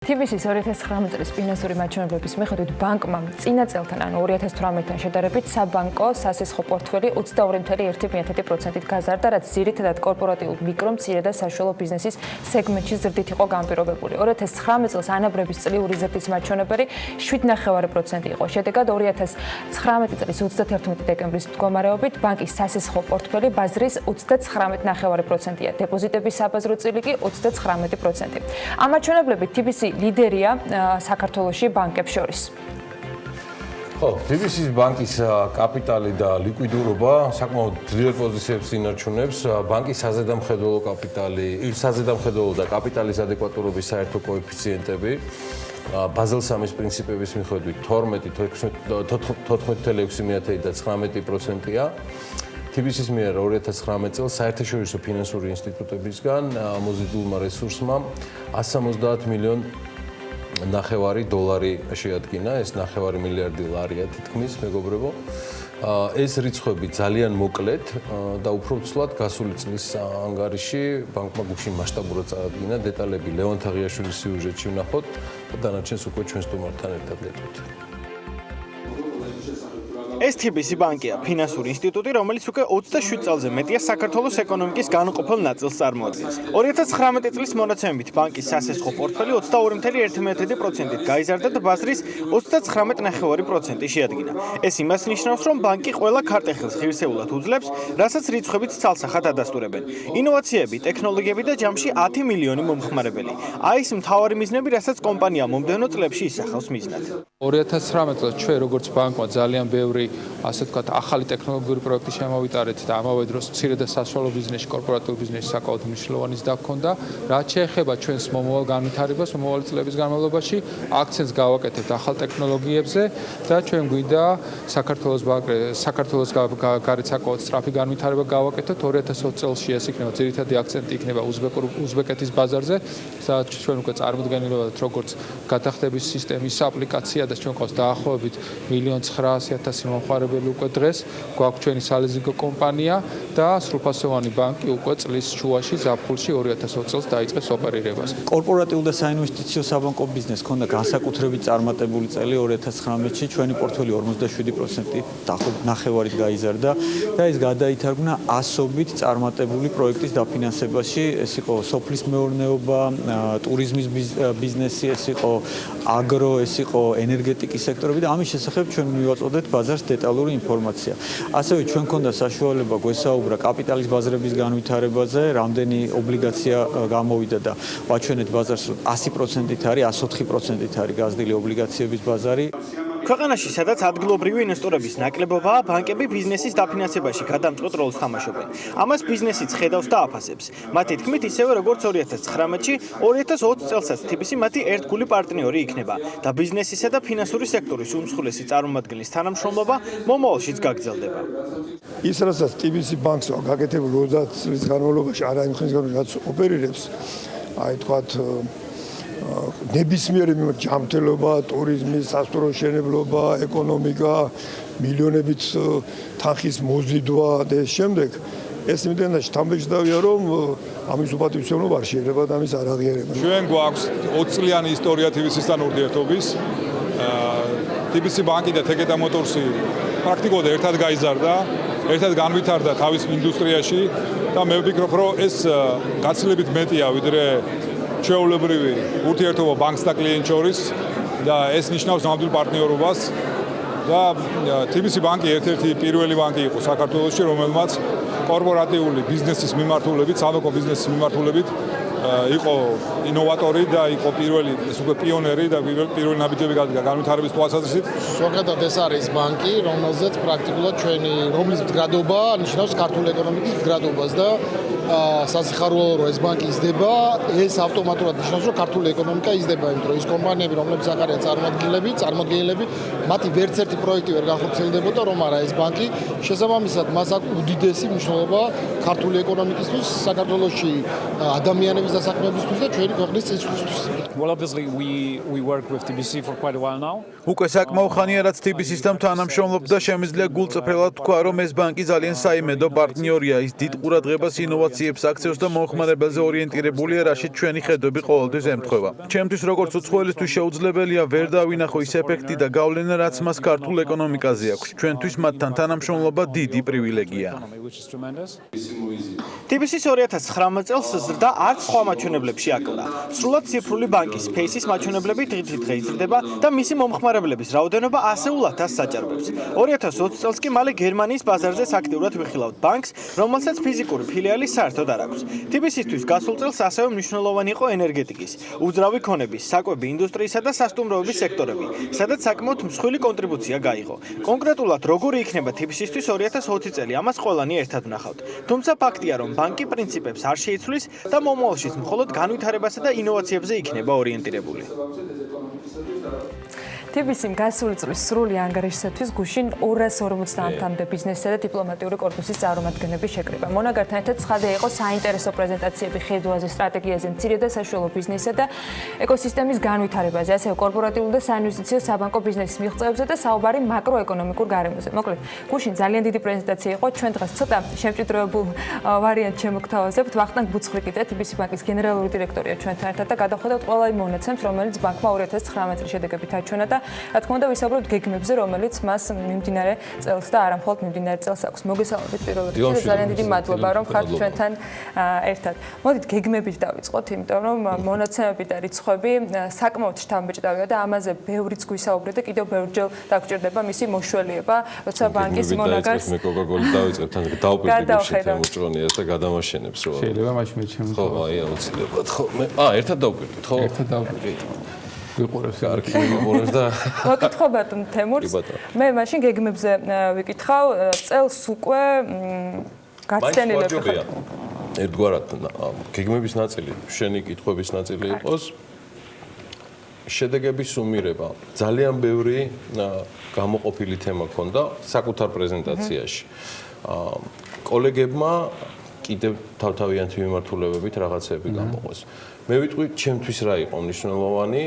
თიბისის 2019 წლის ფინანსური მაჩვენებლების მიხედვით ბანკმა წინა წელთან, ანუ 2018-თან შედარებით საბანკო სასესხო პორტფელი 22.1%-ით გაზარდა, რაც ძირითადად კორპორატიულ მიკრო, მცირე და საშუალო ბიზნესის სეგმენტში ზრდით იყო განპირობებული. 2019 წელს ანაბრების წლიური ზრდის მაჩვენებელი 7.9% იყო. შედეგად 2019 წლის 31 დეკემბრის მდგომარეობით ბანკის სასესხო პორტფელი ბაზრის 39.9%-ია, დეპოზიტების საბაზრო წილი კი 39%. ამ მაჩვენებლებით თიბისი ლიდერია საქართველოში ბანკებს შორის. თიბისის ბანკის კაპიტალი და ლიკვიდურობა საკმაოდ ძლიერ პოზიციებს ინარჩუნებს. ბანკის საზედამხედველო კაპიტალი, საზედამხედველო და კაპიტალის ადეკვატურობის საერთო კოეფიციენტები ბაზელ 3-ის პრინციპების მიხედვით 12.14% და 19%-ია. თიბისის მიერ 2019 წელს საერთაშორისო ფინანსური ინსტიტუტებისგან მოზიდულმა რესურსმა 170 მილიონი $9 შეადგინა, ეს $9 მილიარდი ლარია თითქმის, მეგობრებო. ეს რიცხვები ძალიან მოკლედ და უფრო ცვლად გასული წლის ანგარიში ბანკმა გუშინ მასშტაბურად წარადგინა. დეტალები ლევან თაღიაშვილის სიუჟეტში ვნახოთ და დანარჩენს უკვე ჩვენ სტუმართან ერთად გეტყვით. ეს თიბისი ბანკია, ფინანსური ინსტიტუტი, რომელიც უკვე 27 წელზე მეტია საქართველოს ეკონომიკის განუყოფელ ნაწილს წარმოადგენს. 2019 წლის მონაცემებით ბანკის სასესხო პორტფელი 22.1%-ით გაიზარდა და ბაზრის 39.9% შეადგინა. ეს იმას ნიშნავს, რომ ბანკი ყველა ქარტეხილს ღირსეულად უძლებს, რასაც რიცხვებით ცალსახად ადასტურებენ. ინოვაციები, ტექნოლოგიები და ჯამში 10 მილიონი მომხმარებელი. აი ეს მთავარი მიზნები, რასაც კომპანია მომდევნო წლებში ისახავს მიზნად. 2019 წელს ჩვენ როგორც ბანკმა ძალიან ბევრი ასე ვთქვათ, ახალი ტექნოლოგიური პროექტი შემოვიტარეთ და ამავე დროს მცირე და საშუალო ბიზნესში, კორპორატიულ ბიზნესში საკმაოდ მნიშვნელოვანი ზრდა ჰქონდა. რაც შეეხება ჩვენს მომავალ განვითარებას, მომავალი წლების განმავლობაში, აქცენტს გავაკეთებთ ახალ ტექნოლოგიებზე და ჩვენ გვინდა საქართველოს გარეთ საკმაოდ სწრაფი განვითარება გავაკეთოთ. 2020 წელსში ეს იქნება ძირითადი აქცენტი იქნება უზბეკეთის ბაზარზე, სადაც ჩვენ უკვე წარმოდგენილობთ როგორც გადახდების სისტემის აპლიკაცია და ჩვენ ყავს დაახლოებით 1.900.000 მომხმარებელი უკვე დღეს, გვაქვს ჩვენი სალიზინგო კომპანია და სრულფასოვანი ბანკი უკვე წლის შუაში ზაფხულში 2020 წელს დაიწყებს ოპერირებას. კორპორატიულ და საინვესტიციო საბანკო ბიზნესს ჰქონდა განსაკუთრებით წარმატებული წელი 2019-ში, ჩვენი პორტფელი 47% დაახლოებით 9%-ით გაიზარდა და ეს გადაითარგმნა ასობით წარმატებული პროექტის დაფინანსებაში. ეს იყო სოფლის მეურნეობა, ტურიზმის ბიზნესი, ეს იყო აგრო, ეს იყო ენერგეტიკის სექტორები და ამის შესახებ ჩვენ მივაწოდეთ ბაზარს დეტალური ინფორმაცია. ასევე ჩვენ გქონდა საშუალება გვესაუბრა კაპიტალის ბაზრების განვითარებაზე, რამდენი ობლიგაცია გამოვიდა და ვაჩვენეთ ბაზარს, რომ 100%-ით არის, 104%-ით არის გაზრდილი ობლიგაციების ბაზარი. ქვეყანაში, სადაც ადგილობრივი ინვესტორების ნაკლებობაა, ბანკები ბიზნესის დაფინანსებაში გადამწყვეტ როლს თამაშობენ. ამას ბიზნესიც ხედავს და აფასებს. მათი თქმით, ისევე როგორც 2019-ში, 2020 წელსაც თიბისი მათი ერთგული პარტნიორი იქნება და ბიზნესისა და ფინანსური სექტორის უმსხვილესი წარმომადგენლის თანამშრომლობა მომავალშიც გაგრძელდება. ის რასაც თიბისი ბანკს გაკეთებული 30 წლის განმავლობაში არა იმ ხნის განმავლობაში რაც ოპერირებს, აი თქვათ ნებისმიერი ჯანმრთელობა, ტურიზმი, სასტუმრო მშენებლობა, ეკონომიკა, მილიონებით თანხის მოზიდვა და ეს შემდეგ ეს იმდენად თამბეჭდავია, რომ ამის უპატივცემლობა არ შეიძლება და ამის არ აღიარება. ჩვენ გვაქვს 20 წლიანი ისტორია თიბისისთან ურთიერთობის. თიბისი ბანკი და თეკეტა მოტორსი პრაქტიკულად ერთად გაიზარდა, ერთად განვითარდა თავის ინდუსტრიაში და მე ვფიქრობ, რომ ეს გაცილებით მეტია ვიდრე ჩვეულებრივი ურთიერთობა ბანკს და კლიენტს შორის და ეს ნიშნავს ნამდვილ პარტნიორობას და თიბისი ბანკი ერთ-ერთი პირველი ბანკი იყო საქართველოში, რომელმაც კორპორატიული ბიზნესის მიმართულებით, საბანკო ბიზნესის მიმართულებით იყო ინოვატორი და იყო პირველი, ეს უკვე პიონერი და პირველი ნაბიჯები განვითარების თვალსაზრისით. ზოგადად ეს არის ბანკი, რომელზეც პრაქტიკულად რომლის მდგრადობა ნიშნავს ქართული ეკონომიკის მდგრადობას და სასიხარულო რომ ეს ბანკი იზრდება, ეს ავტომატურად ნიშნავს, რომ ქართული ეკონომიკა იზრდება, იმიტომ რომ ის კომპანიები, რომლებიც აქ არიან წარმოდგენილები, მათი ვერც ერთი პროექტი ვერ განხორციელდებოდა, რომ არა ეს ბანკი შესაბამისად მას აქვს უდიდესი მნიშვნელობა ქართული ეკონომიკისთვის, საქართველოში ადამიანების დასაქმებისთვის და ჩვენი ქვეყნის წესრიგისთვის. Well, obviously we work with TBC for quite a while now. უკვე საკმაო ხანია რაც თიბისისთან თანამშრომლობ და შემიძლია გულწრფელად თქვა რომ ეს ბანკი ძალიან საიმედო პარტნიორია ის დიდ ყურადღებას ინოვაციებს აქცევს და მომხმარებელზე ორიენტირებულია რაშიც ჩვენი ხედვები ყოველთვის ემთხვევა ჩემთვის როგორც უცხოელისთვის შეუძლებელია ვერ დავინახო ის ეფექტი და გავლენა რაც მას ქართულ ეკონომიკაზე აქვს ჩვენთვის მათთან თანამშრომლობა დიდი პრივილეგია TBC-ის 2019 წელს ზრდა არც სხვა მაჩვენებლებში აკლდა. სრულად ციფრული ბანკის ფეისის მაჩვენებლები დღითიდღე იზრდება და მისი მომხმარებლების რაოდენობა ასეულათას საჭარბებს. 2020 წელს კი მალე გერმანიის ბაზარზეც აქტიურად ვიხილავთ ბანკს, რომელსაც ფიზიკური ფილიალი საერთოდ არ აქვს. TBC-ისთვის გასულ წელს ასევე მნიშვნელოვანი იყო ენერგეტიკის, უძრავი ქონების, საკვები ინდუსტრიისა და სასტუმროების სექტორები, სადაც საკმაოდ მსხვილი კონტრიბუცია გაიღო. კონკრეტულად როგორი იქნება TBC-ისთვის 2020 წელი, ამას ყველანი ერთად ვნახავთ. თუმცა ფაქტია, რომ ბანკი პრინციპებს არ შეიცვლის და მომავალშიც მხოლოდ განვითარებასა და ინოვაციებზე იქნება ორიენტირებული. TBC-მ გასული წლის სრული ანგარიშისათვის გუშინ 250-მდე ბიზნესისა და დიპლომატიური კორპუსის წარმომადგენლები შეკრიბა. მონაგართან ერთად ცხადია იყო საინტერესო პრეზენტაციები ხედვაზე, სტრატეგიაზე, მცირე და საშუალო ბიზნესისა და ეკოსისტემის განვითარებაზე, ასევე კორპორატიულ და საინვესტიციო საბანკო ბიზნესის მიღწევებზე და საუბარი მაკროეკონომიკურ გარემოზე. მოკლედ, გუშინ ძალიან დიდი პრეზენტაცია იყო, ჩვენ დღეს ცოტა შემჭიდროებულ ვარიანტს შემოგთავაზებთ. ვახტანგ ბუცხვიკი და TBC ბანკის გენერალური დირექტორია ჩვენთან ერთად და გადავხედავთ ყველა იმ მონაცემს, რომელიც ბანკმა 2019 წლის შედეგებით აჩვენა და რა თქმა უნდა ვისაუბრებთ გეგმებზე, რომელიც მას მიმდინარე წელს და არა მხოლოდ მიმდინარე წელს აქვს. მოგესალმებით პირველ რიგში ძალიან დიდი მადლობა რომ ხართ ჩვენთან ერთად. მოდით გეგმებით დავიწყოთ, იმიტომ რომ მონაცემები და რიცხვები საკმაოდ შთამბეჭდავია და ამაზე ბევრიც გვისაუბრეთ და კიდევ ბევრჯერ დაგჭირდება მისი მოშველიება, როცა ბანკის მონაგარს მე კოკა-კოლა დავიწყებთ, თან დავპირდებით შემოჭრონიას და გადამაშენებს რო. შეიძლება მაშინ მე ხო, აი აუცილებლად ხო. მე ერთად დავპირდით, ხო? ერთად დავპირდით. ვიყურებს კარგი ვიყურებს და მოგკითხო ბატონ თემურს მე მაშინ გეგმებზე ვიკითხავ წელს უკვე გაცდენილები ხარ ერთგვარად გეგმების ნაწილი შენი კითხვების ნაწილი იყოს შედეგების სუმირება ძალიან ბევრი გამოყოფილი თემა ქონდა საკუთარ პრეზენტაციაში კოლეგებმა კიდევ თავთავიანთი მიმართულებებით რაღაცები გამოყვეს მე ვიტყვი ჩემთვის რა იყო მნიშვნელოვანი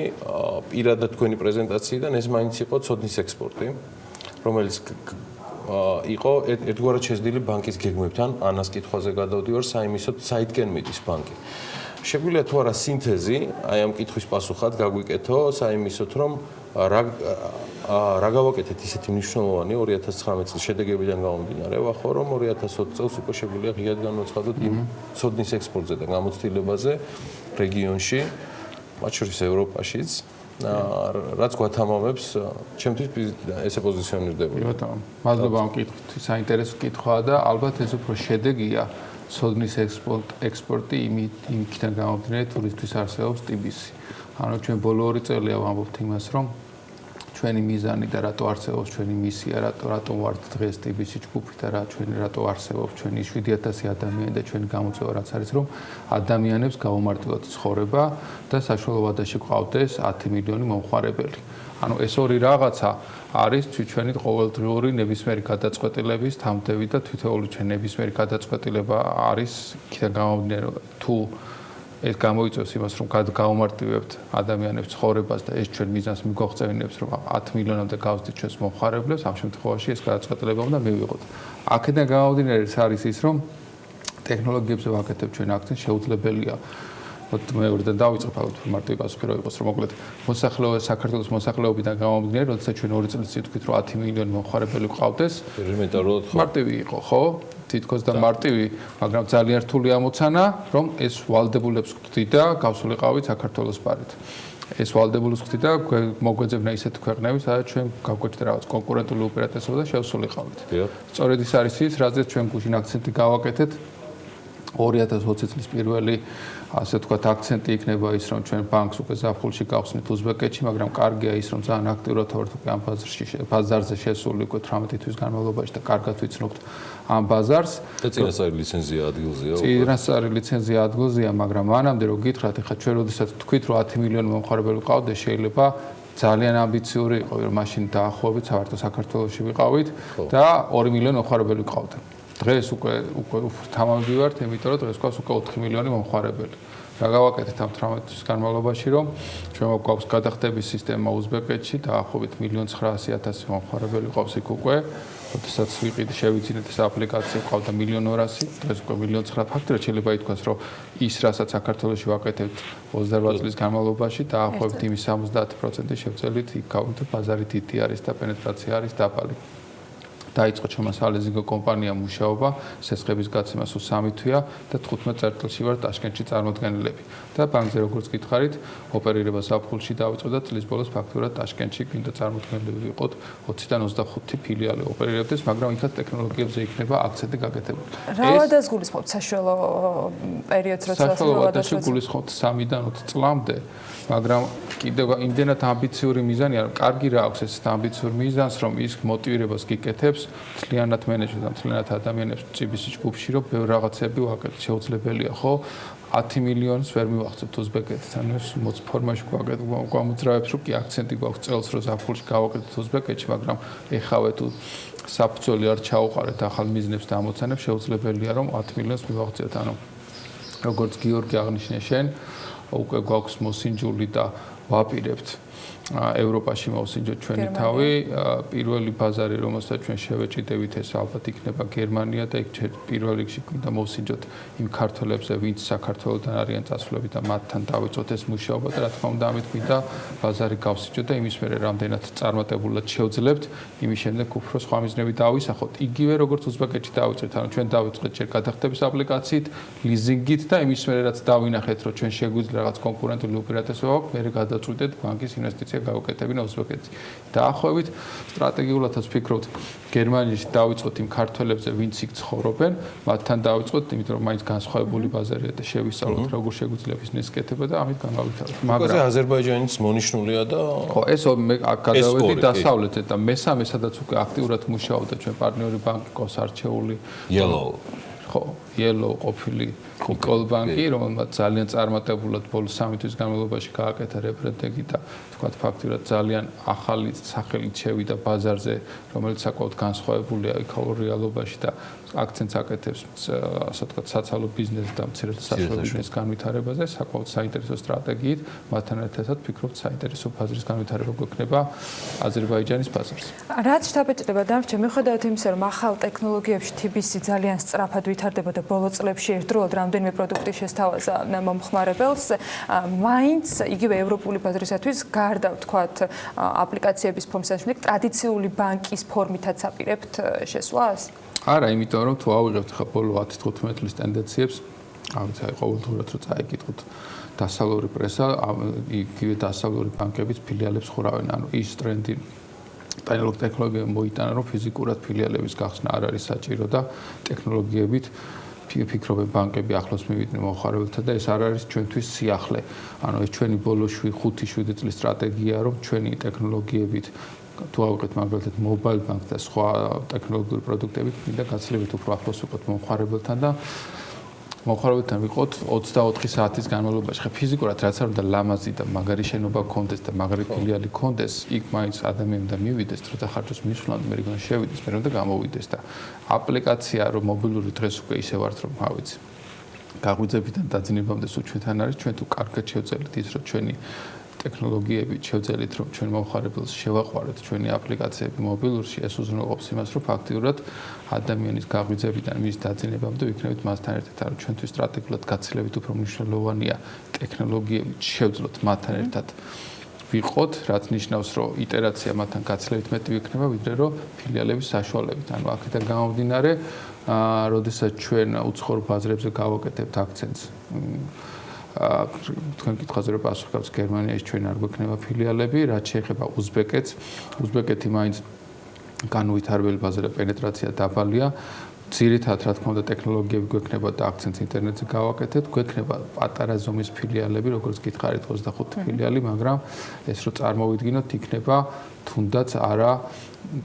პირადად თქვენი პრეზენტაციიდან ეს მაინც იყო ცოდნის ექსპორტი რომელიც იყო ერთგვარად შეძდილი ბანკის გეგმებთან ანას კითხვაზე გადავდივარ საიმისოდ საითკენ მიდის ბანკი შეგვიძლია თუ არა სინთეზი აი ამ კითხვის პასუხად გაგვიკეთო საიმისოდ რომ რა გავაკეთეთ ისეთი მნიშვნელოვანი 2019 წლის შედეგებიდან გამომდინარე ვახო რომ 2020 წელს უკვე შეგვიძლია ღიად განვაცხადოთ იმ ცოდნის ექსპორტზე და გამოცდილებაზე რეგიონში მათ შორის ევროპაშიც რაც გვათამამებს ჩემთვის ესე პოზიციონირდება ბატონო მადლობა ამ კითხვით საინტერესო კითხვაა და ალბათ ეს უფრო შედეგია ცოდნის ექსპორტი იმითთან გამომდინარე თუ რისთვის არსებობს TBC ანუ ჩვენ ბოლო 2 წელია ვამბობთ იმას რომ ჩვენი მიზანი და რატო არსებობს ჩვენი მისია რატო ვართ დღეს TBC ჯგუფი და რატო არსებობს ჩვენი 7000 ადამიანი და ჩვენი გამოწვევა რაც არის რომ ადამიანებს გაუმარტივოთ ცხოვრება და საშუალო ვადაში გყავდეს 10 მილიონი მომხმარებელი. ანუ ეს ორი რაღაცა არის ჩვენი ყოველდღიური ნებისმიერი გადაწყვეტილების თამთები და თითოეული ჩვენი ნებისმიერი გადაწყვეტილება არის იქიდან გამომდინარე თუ ეს გამოიწვევს იმას რომ გავუმარტივებთ ადამიანებს ცხოვრებას და ეს ჩვენ მიზანს მიგვაღწევინებს რომ 10 მილიონამდე გავსდით ჩვენს მომხმარებლებს ამ შემთხვევაში ეს გადაწყვეტილება უნდა მივიღოთ. აქედან გამომდინარე არის ის რომ ტექნოლოგიებზე ვაკეთებ ჩვენ აქცენტს შეუძლებელია მე ვერდან დავიწყებ ალბათ მარტივი პასუხი რო იყოს რომ მოკლედ საქართველოს მოსახლეობიდან გამომდინარე როდესაც ჩვენ 2 წელიწად ვთქვით რომ 10 მილიონი მომხმარებელი გვყავდეს ელემენტარულად მარტივი იყო ხო თითქოს და მარტივი მაგრამ ძალიან რთული ამოცანა რომ ეს ვალდებულებს გვხვდი და გავსულიყავით საქართველოს ბარით ეს ვალდებულებს გვხვდი და მოგვეძებნა ისეთ ქვეყნები სადაც ჩვენ გავგვეჭდა რაღაც კონკურენტული უპირატესობა და შევსულიყავით სწორედ ის არის ის რაზეც ჩვენ გუშინ აქცენტი გავაკეთეთ 2020 წლის პირველი ასე ვთქვათ აქცენტი იქნება ის რომ ჩვენ ბანკს უკვე ზაფხულში გავხსნით უზბეკეთში მაგრამ კარგია ის რომ ძალიან აქტიურად ვართ უკვე ამ ბაზარზე შესული უკვე 18 თვის განმავლობაში და კარგად ვიცნობთ ამ ბაზარს და წინასწარი ლიცენზია ადგილზეა წინასწარი ლიცენზია ადგილზეა მაგრამ მანამდე რომ გითხრათ ეხლა ჩვენ როდესაც თქვით რომ 10 მილიონი მომხმარებელი ვყავდეს შეიძლება ძალიან ამბიციური იყო რომ მაშინ დაახლოებით საერთო საქართველოში ვიყავით და 2 მილიონი მომხმარებელი ვყავდა დღეს უკვე თამამები ვართ, იმიტომ რომ დღეს გვაქვს უკვე 4 მილიონი მომხმარებელი. რა გავაკეთეთ ამ 18 თვის განმავლობაში, რომ ჩვენ გვაქვს გადახდების სისტემა უზბეკეთში, დაახლოებით 1,900,000 მომხმარებელი ყავს იქ უკვე. როდესაც შევიძინეთ ეს აპლიკაცია, ყავდა 1,200,000, დღეს უკვე 1,900,000. ფაქტია, შეიძლება ითქვას, რომ ის, რასაც საქართველოში ვაკეთებთ 28 წლის განმავლობაში, დაახლოებით იმის 70% შევწელით, იქ გავიდოთ ბაზარი დიდი არის და პენეტრაცია არის დაბალი. დაიწყო ჩვენმა ლიზინგ კომპანიამ მუშაობა, სასესხების გაცემა სულ 3 თვეა და 15 წერტილში ვარ ტაშკენტში წარმოდგენილები. და ბანკზე როგორც გითხარით, ოპერირება საფულში დავიწყო და წლის ბოლოს ფაქტურად ტაშკენტში გვინდა წარმოდგენილები ვიყოთ 20-დან 25 ფილიალი ოპერირებდეს, მაგრამ იქაც ტექნოლოგიებზე იქნება აქცენტი გაკეთებული. რა გულისხმობთ საშუალო პერიოდს, როცა საშუალო გულისხმობთ 3-დან 20 წლამდე, მაგრამ კიდევ იმდენად ამბიციური მიზანია, რომ კარგი რა აქვს ეს ამბიციურ მიზანს, რომ ის მოტივირებას გიკეთებს მთლიანად მენეჯმენტს და მთლიანად ადამიანებს თიბისის ჯგუფში, რომ ბევრ რაღაცები ვაკეთოთ, შეუძლებელია, ხო? 10 მილიონს ვერ მივახცევთ უზბეკეთთან, ეს მოც ფორმაში გვამოძრავებს, რომ კი აქცენტი გვაქვს წელს, რომ საფულში გავაკეთოთ უზბეკეთში, მაგრამ ეხავე თუ საფუძველი არ ჩაუყარეთ ახალ მიზნებს და ამოცანებს, შეუძლებელია, რომ 10 მილიონს მივახცევთ, ანუ როგორც გიორგი აღნიშნე შენ, უკვე გვაქვს მოსინჯული და ვაპირებთ ევროპაში მოვსინჯოთ ჩვენი თავი. პირველი ბაზარი, რომელსაც ჩვენ შევეჭიდებით, ეს ალბათ იქნება გერმანია და იქ პირველ რიგში გვინდა მოვსინჯოთ იმ ქართველებზე, ვინც საქართველოსთან არიან წასვლები და მათთან დავიწყოთ ეს მუშაობა და რა თქმა უნდა, ამით გვინდა ბაზარი გავსინჯოთ და იმის მერე რამდენად წარმატებულად შევძლებთ, იმის შემდეგ უფრო სხვა მიზნები დავისახოთ. იგივე როგორც უზბეკეთში დავიწყეთ, ანუ ჩვენ დავიწყეთ ჯერ გადახდების აპლიკაციით, ლიზინგით და იმის მერე რაც დავინახეთ, რომ ჩვენ შეგვიძლია რაღაც კონკურენტული უპირატესობა აქვს, მერე გადაწყვიტეთ ბანკის ინვესტიცია გავუკეთებინა უზბეკეთში. დაახლოებით სტრატეგიულადაც ვფიქრობთ, გერმანიაში დავიწყოთ იმ ქართველებზე, ვინც იქ ცხოვრობენ, მათთან დავიწყოთ, იმიტომ რომ მაინც განსხვავებული ბაზარია და შევისწავლოთ, როგორ შეგვიძლია ბიზნესი კეთება და ამით განავითაროთ. მაგრამ აზერბაიჯანიც მონიშნულია და ხო, ეს მე გადავედი დასავლეთზე და მესამე სადაც უკვე აქტიურად მუშაობდა ჩვენ პარტნიორი ბანკი ყავს არჩეული Yellow. ხო, Yellow ყოფილი კოლბანკი, რომელმაც ძალიან წარმატებულად ბოლოს 3 თვის განმავლობაში გააკეთა რებრენდინგი და თქვათ ფაქტურად ძალიან ახალი სახელით შევიდა ბაზარზე, რომელიც საკმაოდ განსხვავებულია იქაურ რეალობაში და აქცენტს აკეთებს, ასე ვთქვათ, საცალო ბიზნესს და მცირე და საშუალო ბიზნესის განვითარებაზე, საკმაოდ საინტერესო სტრატეგიით, მათთან ერთად ვფიქრობთ, საინტერესო ბაზრის განვითარება გვექნება აზერბაიჯანის ბაზარს. რაც შთაბეჭდება დარჩა, მიუხედავად იმისა, რომ ახალ ტექნოლოგიებში თიბისი ძალიან სწრაფად ვითარდება და ბოლო წლებში ერთდროულად რამდენიმე პროდუქტი შესთავაზა მომხმარებელს, მაინც იგივე ევროპული ბაზრისათვის გარდა ვთქვათ აპლიკაციების ფორმისას შემდეგ ტრადიციული ბანკის ფორმითაც აპირებთ შესვლას? არა, იმიტომ რომ თუ ავიღებთ ხა ბოლო 10-15 წლის ტენდენციებს, ამიცი ყოველდღურად რო წაიკითხოთ დასავლური პრესა, იგივე დასავლური ბანკების ფილიალებს ხურავენ, ანუ ის ტრენდი ტექნოლოგია მოიტანა, რომ ფიზიკურად ფილიალების გახსნა არ არის საჭირო და ტექნოლოგიებით ფიქრობენ ბანკები ახლოს მივიდნენ მომხმარებელთან და ეს არ არის ჩვენთვის სიახლე. ანუ ეს ჩვენი ბოლო 5-7 წლის სტრატეგია, რომ ჩვენი ტექნოლოგიებით თუ ავიღეთ მაგალითად mobile bank და სხვა ტექნოლოგიური პროდუქტებით მინდა გაცილებით უფრო ახლოს ვიყოთ მომხმარებელთან და მომხმარებელთან ვიყოთ 24 საათის განმავლობაში. ხა ფიზიკურად რაც არ უნდა ლამაზი და მაგარი შენობა გქონდეს და მაგარი ფილიალი გქონდეს, იქ მაინც ადამიანი უნდა მივიდეს, დროთა ხარჯოს მისვლან, მე რიგონ შევიდეს, მე უნდა გამოვიდეს და აპლიკაცია რომ მობილური დღეს უკვე ისე ვართ რომ ავიცი. გაღვიძებიდან დაძინებამდე სულ ჩვენთან არის, ჩვენ თუ კარგად შევძელით ის რომ ჩვენი ტექნოლოგიები შევძელით რომ ჩვენ მომხმარებელს შევაყვაროთ ჩვენი აპლიკაციები მობილურში, ეს უზრუნველყოფს იმას, რომ ფაქტიურად ადამიანის გაღვიძებიდან მის დაძინებამდე ვიქნებით მასთან ერთად, რომ ჩვენთვის სტრატეგიულად გაცილებით უფრო მნიშვნელოვანია ტექნოლოგიები შევძლოთ მათთან ერთად ვიყოთ, რაც ნიშნავს, რომ იტერაცია მათთან გაცილებით მეტი ვიქნება, ვიდრე რომ ფილიალების საშუალებით. ანუ აქედან გამომდინარე, როდესაც ჩვენ უცხოურ ბაზრებზე გავაკეთებთ აქცენტს თქვენ კითხვაზე რომ პასუხი გაქვს გერმანიაში ჩვენ არ გვექნება ფილიალები, რაც შეეხება უზბეკეთს. უზბეკეთი მაინც განუვითარებელი ბაზარია, პენეტრაცია დაბალია. ძირითადად რა თქმა უნდა ტექნოლოგიები გვექნება და აქცენტს ინტერნეტზე გავაკეთეთ, გვექნება პატარა ზომის ფილიალები, როგორც გითხარით 25 ფილიალი, მაგრამ ეს რო წარმოვიდგინოთ, იქნება თუნდაც არა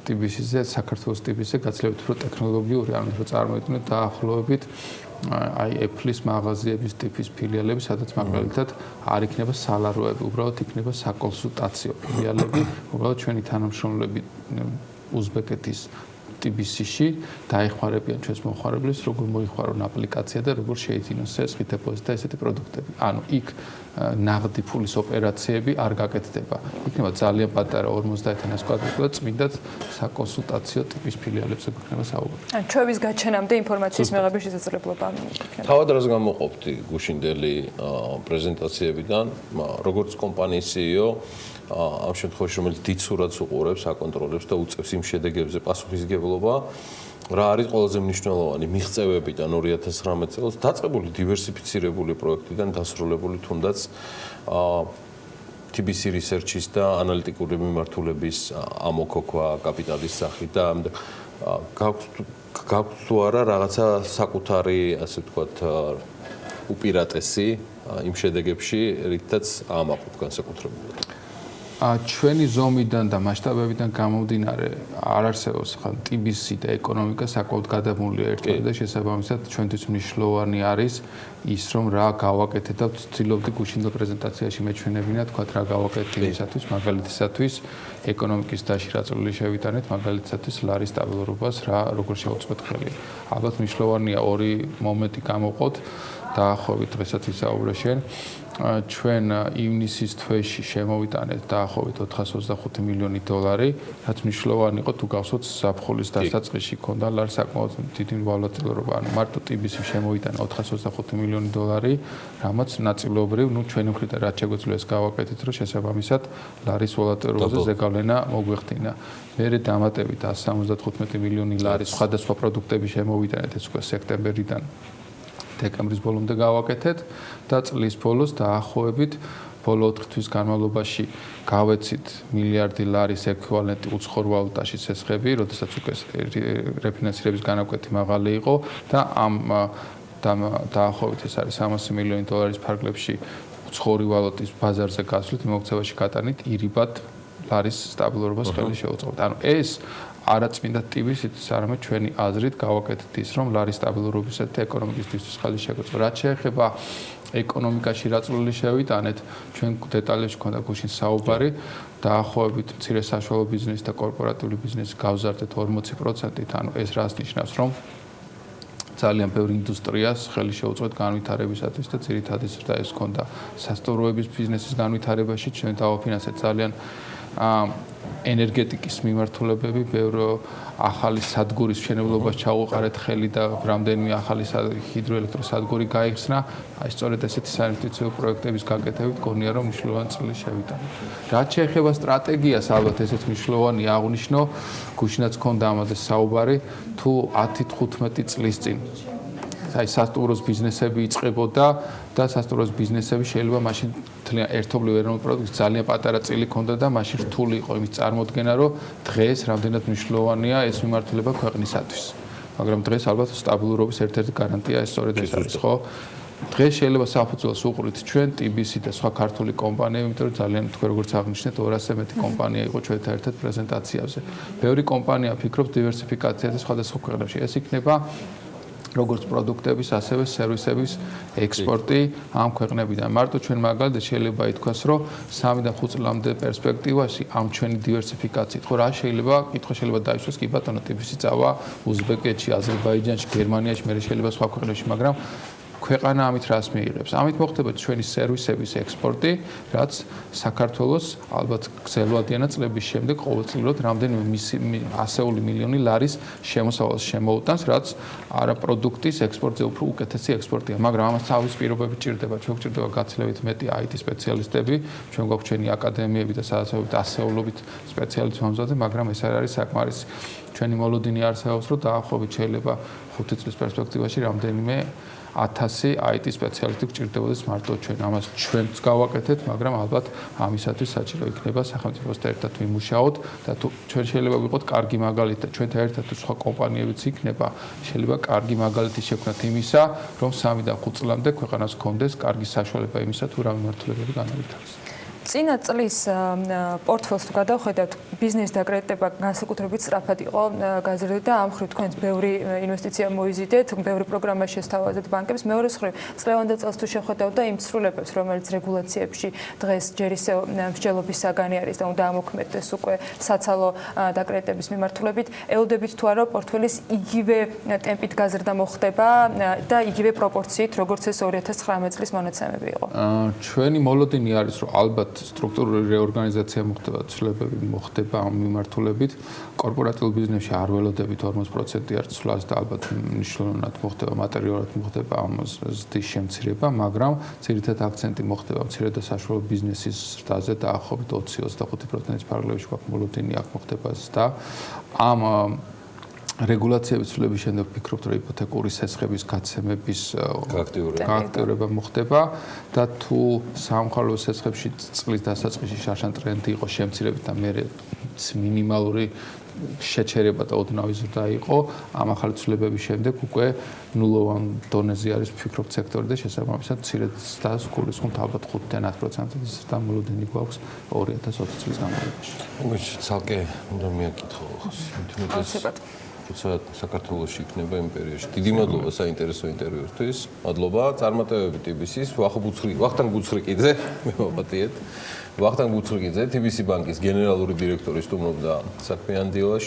თიბისისზე, საქართველოს თიბისზე გაცილებით უფრო ტექნოლოგიური, ანუ რო წარმოვიდგინოთ დაახლოებით აი Apple-ის მაღაზიების ტიპის ფილიალები, სადაც მაგალითად არ იქნება სალაროები, უბრალოდ იქნება საკონსულტაციო ფილიალები, უბრალოდ ჩვენი თანამშრომლები უზბეკეთის ტიბისში დაეხმარებიან ჩვენს მომხმარებლებს, როგორ მოიხმარონ აპლიკაცია და როგორ შეიძინონ სასესხო დეპოზიტი და ესეთი პროდუქტები. ანუ იქ ნაღდი ფულის ოპერაციები არ გაკეთდება. იქნება ძალიან პატარა 50-იანას კვადრატულად წმინდად საკონსულტაციო ტიპის ფილიალებზე გვექნება საუბარი. ან ჩვევის გაჩენამდე ინფორმაციის მიღების შესაძლებლობა იქნება. თავად რას გამოვყოფდი გუშინდელი პრეზენტაციებიდან, როგორც კომპანიის CEO ამ შემთხვევაში რომელიც დიდ სურათს უყურებს, აკონტროლებს და უწევს იმ შედეგებზე პასუხისმგებლობა, რა არის ყველაზე მნიშვნელოვანი მიღწევებიდან 2019 წელს დაწყებული დივერსიფიცირებული პროექტიდან დასრულებული თუნდაც TBC research-ის და ანალიტიკური მიმართულების ამოქოქვა კაპიტალის სახით და გაქვს თუ არა რაღაცა საკუთარი, ასე ვთქვათ, უპირატესი იმ შედეგებში, რითაც აამაყობ განსაკუთრებულად. ჩვენი ზომიდან და მასშტაბებიდან გამომდინარე არ არსებობს ხან TBC და ეკონომიკა საკმაოდ გადამულია ერთმანეთთან და შესაბამისად ჩვენთვის მნიშვნელოვანი არის ის რომ რა გავაკეთეთ და ვცდილობდი გუშინდელ პრეზენტაციაში მეჩვენებინა თქვა რა გავაკეთეთ იმისათვის მაგალითისათვის ეკონომიკის დაში რა წვლილი შევიტანეთ მაგალითისათვის ლარის სტაბილურობას რა როგორ შევუწყოთ ხელი. ალბათ მნიშვნელოვანია ორი მომენტი გამოვყოთ დაახლოებით დღესაც ვისაუბრე შენ ჩვენ ივნისის თვეში შემოვიტანეთ დაახლოებით 425 მილიონი დოლარი, რაც მნიშვნელოვანი იყო თუ გავსვოთ ზაფხულის დასაწყისში ქონდა ლარის საკმაოდ დიდი ვალუტილობა, ანუ მარტო TBC-ში შემოვიტანა 425 მილიონი დოლარი, რამაც ნაწილობრივ, ჩვენი მხრიდან რაც შეგვეძლო ეს გავაკეთეთ, რომ შესაბამისად ლარის ვალუტილობაზე ზეგავლენა მოგვეხდინა. მერე დამატებით 175 მილიონი ლარის სხვადასხვა პროდუქტები შემოვიტანეთ, ეს უკვე სექტემბერიდან დეკემბრის ბოლომდე გავაკეთეთ და წლის ბოლოს დაახლოებით ბოლო 4 თვის განმავლობაში გავეცით მილიარდი ლარის ექვივალენტი უცხოურ ვალუტაში სასესხები, როდესაც უკვე რეფინანსირების განაკვეთი მაღალი იყო და ამ დაახლოებით ეს არის 300 მილიონი დოლარის ფარგლებში უცხოური ვალუტის ბაზარზე გასვლით მიმოქცევაში გატანით ირიბად ლარის სტაბილურობას ხელი შეუწყობთ. ანუ ეს არაწმინდა TBC-ის, არამედ ჩვენი აზრით გავაკეთეთ ის, რომ ლარის სტაბილურობისა და ეკონომიკისთვის ხელი შეგვეწყო. რაც შეეხება ეკონომიკაში რა წვლილი შევიტანეთ, ჩვენ დეტალებში ქონდა გუშინ საუბარი, დაახლოებით მცირე საშუალო ბიზნესი და კორპორატიული ბიზნესი გავზარდეთ 40%-ით, ანუ ეს რას ნიშნავს, რომ ძალიან ბევრი ინდუსტრიას ხელი შეუწყოთ განვითარებისათვის და ძირითადად ზრდა ეს ქონდა სასტუმროების ბიზნესის განვითარებაში, ჩვენ დავაფინანსეთ ძალიან ენერგეტიკის მიმართულებები, ბევრი ახალი სადგურის მშენებლობას ჩაუყარეთ ხელი და რამდენიმე ახალი ჰიდროელექტროსადგური გაიხსნა. აი სწორედ ესეთი საინვესტიციო პროექტების გაკეთებით გონია რომ მნიშვნელოვანი წილი შევიტანეთ. რაც შეეხება სტრატეგიას, ალბათ ესეც მნიშვნელოვანი აღნიშნო, გუშინაც ქონდა ამაზე საუბარი, თუ 10-15 წლის წინ აი სასტუმროს ბიზნესები იწყებოდა და სასტუმროს ბიზნესები შეიძლება მაშინ თლიან ერთობლივ ეროვნულ პროდუქტს ძალიან პატარა წილი ქონდა და მაშინ რთული იყო იმის წარმოქმნა, რომ დღეს რამდენად მნიშვნელოვანია ეს მიმართულება ქვეყნისათვის. მაგრამ დღეს ალბათ სტაბილურობის ერთ-ერთი გარანტია ეს სწორედ ეს არის, ხო? დღეს შეიძლება საფუძველს უყრით ჩვენ TBC და სხვა ქართული კომპანიები, იმიტომ რომ ძალიან თქვენ როგორც აღნიშნეთ 200-ზე მეტი კომპანია იყო ჩვენთან ერთად პრეზენტაციაზე. ბევრი კომპანია ფიქრობს დივერსიფიკაციაზე სხვადასხვა ქვეყნებში. ეს იქნება როგორც პროდუქტების, ასევე სერვისების ექსპორტი ამ ქვეყნებიდან. მარტო ჩვენ მაგალითად შეიძლება ითქვას, რომ 3-დან 5 წლამდე პერსპექტივაში ამ ჩვენი დივერსიფიკაციით, ხო რა შეიძლება, კითხვა შეიძლება დაიშვას, კი ბატონო, TBC წავა უზბეკეთში, აზერბაიჯანში, გერმანიაში, მე შეიძლება სხვა ქვეყნებში, მაგრამ ქვეყანა ამით რას მიიღებს? ამით მოხდება ჩვენი სერვისების ექსპორტი, რაც საქართველოს ალბათ გრძელვადიანად წლების შემდეგ ყოველწლიურად რამდენიმე ასეული მილიონი ლარის შემოსავალს შემოუტანს, რაც არა პროდუქტის ექსპორტზე უფრო უკეთესი ექსპორტია, მაგრამ ამას თავის პირობები ჭირდება, ჩვენ გვჭირდება გაცილებით მეტი IT სპეციალისტები, ჩვენ გვაქვს ჩვენი აკადემიები და სადაცვებით ასეულობით სპეციალისტები მომზადე, მაგრამ ეს არ არის საკმარისი. ჩვენი მოლოდინი არსებობს, რომ დაახლოებით შეიძლება 5 წლის პერსპექტივაში რამდენიმე 1000 IT სპეციალისტი გჭირდებოდეს მარტო ჩვენ ამას ჩვენც გავაკეთეთ, მაგრამ ალბათ ამისათვის საჭირო იქნება სახელმწიფოსთან ერთად ვიმუშაოთ და თუ ჩვენ შეიძლება ვიყოთ კარგი მაგალითი და ჩვენთან ერთად თუ სხვა კომპანიებიც იქნება, შეიძლება კარგი მაგალითი შექმნათ იმისა, რომ 3-დან 5 წლამდე ქვეყანას გქონდეს კარგი საშუალება იმისა, თუ რა მიმართულებები განავითაროს. წინა წლის პორტფელს თუ გადავხედავთ, ბიზნეს და კრედიტება განსაკუთრებით სწრაფად იყო გაზრდილი და ამ მხრივ თქვენს ბევრი ინვესტიცია მოიზიდეთ, ბევრი პროგრამა შესთავაზეთ ბანკებს. მეორე მხრივ, წლევან და წელს თუ შევხედავთ და იმ ცვლილებებს, რომელიც რეგულაციებში დღეს ჯერ ისევ მსჯელობის საგანი არის და უნდა ამოქმედდეს უკვე საცალო და კრედიტების მიმართულებით, ელოდებით თუ არა პორტფელის იგივე ტემპით გაზრდა მოხდება და იგივე პროპორციით, როგორც ეს 2019 წლის მონაცემები იყო. ჩვენი მოლოდინი არის, რომ ალბათ სტრუქტურული რეორგანიზაცია მოხდება, ცვლილებები მოხდება ამ მიმართულებით. კორპორატიულ ბიზნესში არ ველოდებით 40% არ ცვლას და ალბათ მნიშვნელოვნად მოხდება, მატერიალურად მოხდება ამ ზრდის შემცირება, მაგრამ ძირითადად აქცენტი მოხდება მცირე და საშუალო ბიზნესის ზრდაზე და დაახლოებით 20-25%-ის ფარგლებში გვაქვს მოლოდინი აქ მოხდება ზრდა. ამ რეგულაციების ცვლილების შემდეგ ვფიქრობთ, რომ იპოთეკური სესხების გაცემების გააქტიურება მოხდება და თუ სამხაროო სესხებში წლის დასაწყისში შარშან ტრენდი იყო შემცირებით და მე მინიმალური შეჩერება და ოდნავი ზრდა იყო, ამ ახალი ცვლილებების შემდეგ უკვე ნულოვან დონეზე არის ვფიქრობთ სექტორი და შესაბამისად მცირე და გულისხმობთ ალბათ 5-10%-ის ზრდა მოლოდინი გვაქვს 2020 წლის განმავლობაში. ცალკე უნდა მიაკითხო ხოს. თუმცა საქართველოში იქნება იმ პერიოდში. დიდი მადლობა საინტერესო ინტერვიუსთვის. მადლობა. წარმატებები თიბისის. ვახტანგ გუცხრიკიძე, მე ვაპატიეთ. ვახტანგ გუცხრიკიძე, თიბისი ბანკის გენერალური დირექტორი სტუმრობდა საქმიან დილაში.